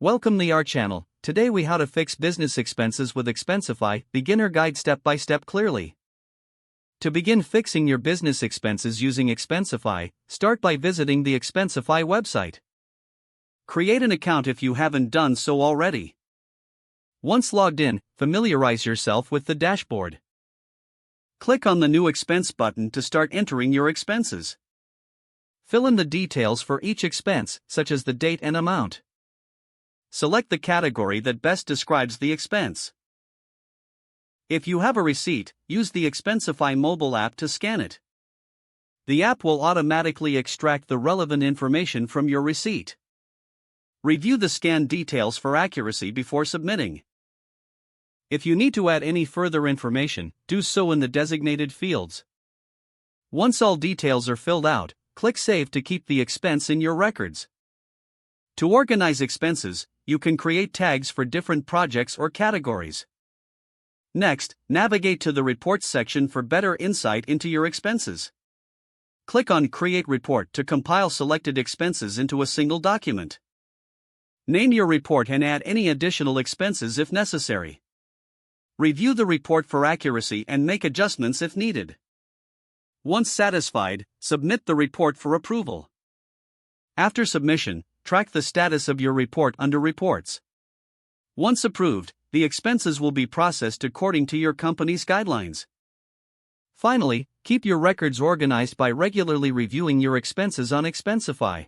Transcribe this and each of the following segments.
Welcome to our channel. Today we how to fix business expenses with Expensify, beginner guide step by step clearly. To begin fixing your business expenses using Expensify, start by visiting the Expensify website. Create an account if you haven't done so already. Once logged in, familiarize yourself with the dashboard. Click on the New Expense button to start entering your expenses. Fill in the details for each expense, such as the date and amount. Select the category that best describes the expense. If you have a receipt, use the Expensify mobile app to scan it. The app will automatically extract the relevant information from your receipt. Review the scanned details for accuracy before submitting. If you need to add any further information, do so in the designated fields. Once all details are filled out, click Save to keep the expense in your records. To organize expenses, you can create tags for different projects or categories. Next, navigate to the Reports section for better insight into your expenses. Click on Create Report to compile selected expenses into a single document. Name your report and add any additional expenses if necessary. Review the report for accuracy and make adjustments if needed. Once satisfied, submit the report for approval. After submission, track the status of your report under Reports. Once approved, the expenses will be processed according to your company's guidelines. Finally, keep your records organized by regularly reviewing your expenses on Expensify.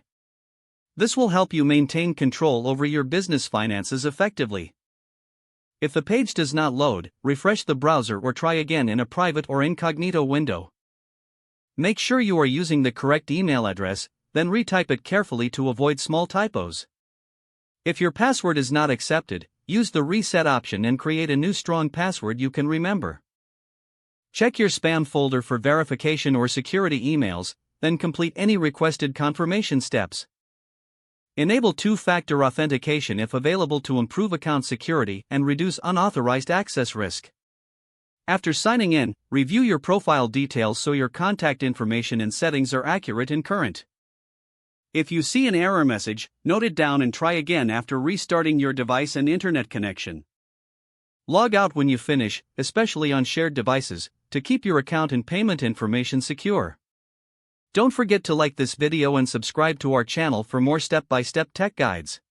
This will help you maintain control over your business finances effectively. If the page does not load, refresh the browser or try again in a private or incognito window. Make sure you are using the correct email address, then retype it carefully to avoid small typos. If your password is not accepted, use the reset option and create a new strong password you can remember. Check your spam folder for verification or security emails, then complete any requested confirmation steps. Enable two-factor authentication if available to improve account security and reduce unauthorized access risk. After signing in, review your profile details so your contact information and settings are accurate and current. If you see an error message, note it down and try again after restarting your device and internet connection. Log out when you finish, especially on shared devices, to keep your account and payment information secure. Don't forget to like this video and subscribe to our channel for more step-by-step tech guides.